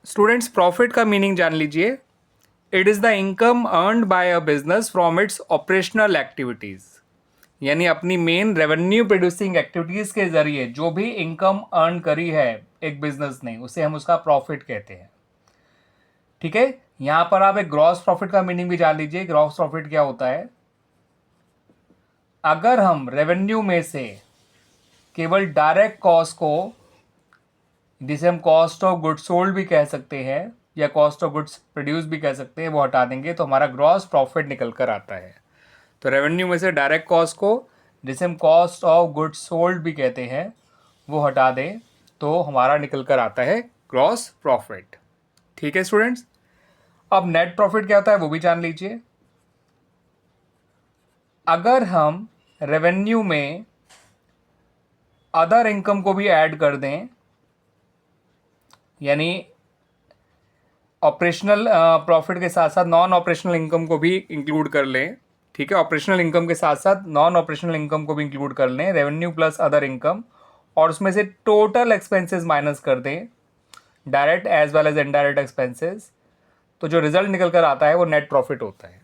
Students profit का meaning जान लीजिए। It is the income earned bye a business from its operational activities, यानी अपनी मेन रेवेन्यू प्रोड्यूसिंग एक्टिविटीज़ के ज़रिए जो भी इनकम अर्न करी है एक बिजनेस ने, उसे हम उसका प्रॉफिट कहते हैं। ठीक है, यहां पर आप एक ग्रॉस प्रॉफिट का मीनिंग भी जान लीजिए। ग्रॉस प्रॉफिट क्या होता है? अगर हम रेवेन्यू में से केवल डायरेक्ट कॉस्ट को, जिसे हम कॉस्ट ऑफ गुड्स सोल्ड भी कह सकते हैं या कॉस्ट ऑफ गुड्स प्रोड्यूस भी कह सकते हैं, वो हटा देंगे तो हमारा ग्रॉस प्रॉफिट निकल कर आता है। तो रेवेन्यू में से डायरेक्ट कॉस्ट को, जिसे हम कॉस्ट ऑफ गुड्स सोल्ड भी कहते हैं, वो हटा दें तो हमारा निकल कर आता है ग्रॉस प्रॉफिट। ठीक है स्टूडेंट्स, अब नेट प्रॉफिट क्या होता है वो भी जान लीजिए। अगर हम रेवेन्यू में अदर इनकम को भी ऐड कर दें, यानी ऑपरेशनल प्रॉफिट के साथ साथ नॉन ऑपरेशनल इनकम को भी इंक्लूड कर लें। ठीक है, ऑपरेशनल इनकम के साथ साथ नॉन ऑपरेशनल इनकम को भी इंक्लूड कर लें, रेवेन्यू प्लस अदर इनकम, और उसमें से टोटल एक्सपेंसेस माइनस कर दें, direct as well as indirect expenses, तो जो रिजल्ट निकल कर आता है वो नेट प्रॉफिट होता है।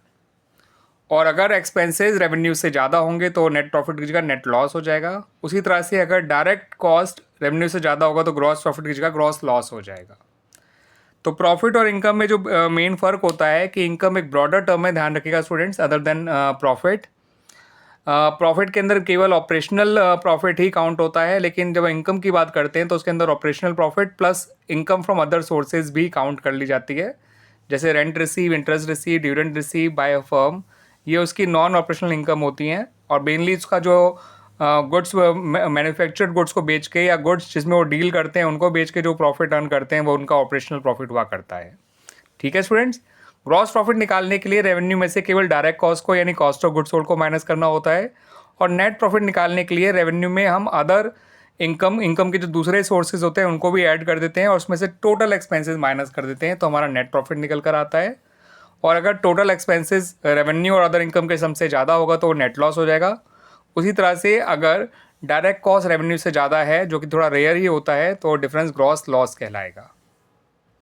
और अगर एक्सपेंसेस रेवेन्यू से ज़्यादा होंगे तो नेट प्रॉफिट की जगह नेट लॉस हो जाएगा। उसी तरह से अगर डायरेक्ट कॉस्ट रेवेन्यू से ज़्यादा होगा तो ग्रॉस प्रॉफिट की जगह ग्रॉस लॉस हो जाएगा। तो प्रॉफिट और इनकम में जो मेन फ़र्क होता है कि इनकम एक ब्रॉडर टर्म में, ध्यान रखिएगा students, other than profit. Profit के अंदर केवल ऑपरेशनल प्रॉफिट ही काउंट होता है, लेकिन जब इनकम की बात करते हैं तो उसके अंदर operational profit plus income from other sources भी काउंट कर ली जाती है, जैसे rent receive, interest receive, dividend receive by a firm. ये उसकी नॉन ऑपरेशनल इनकम होती हैं, और मेनली उसका जो गुड्स, मैन्युफैक्चर्ड गुड्स को बेच के या गुड्स जिसमें वो डील करते हैं उनको बेच के जो प्रॉफिट अर्न करते हैं वो उनका ऑपरेशनल प्रॉफिट हुआ करता है। ठीक है स्टूडेंट्स, ग्रॉस प्रॉफिट निकालने के लिए रेवेन्यू में से केवल डायरेक्ट कॉस्ट को, यानी कॉस्ट ऑफ गुड्स सोल्ड को माइनस करना होता है, और नेट प्रॉफिट निकालने के लिए रेवेन्यू में हम अदर इनकम के जो दूसरे सोर्सेज होते हैं उनको भी ऐड कर देते हैं और उसमें से टोटल एक्सपेंसेस माइनस कर देते हैं, तो हमारा नेट प्रॉफिट निकल कर आता है। और अगर टोटल एक्सपेंसेस रेवेन्यू और अदर इनकम के सम से ज़्यादा होगा तो वो नेट लॉस हो जाएगा। उसी तरह से अगर डायरेक्ट कॉस्ट रेवेन्यू से ज़्यादा है, जो कि थोड़ा रेयर ही होता है, तो डिफरेंस ग्रॉस लॉस कहलाएगा।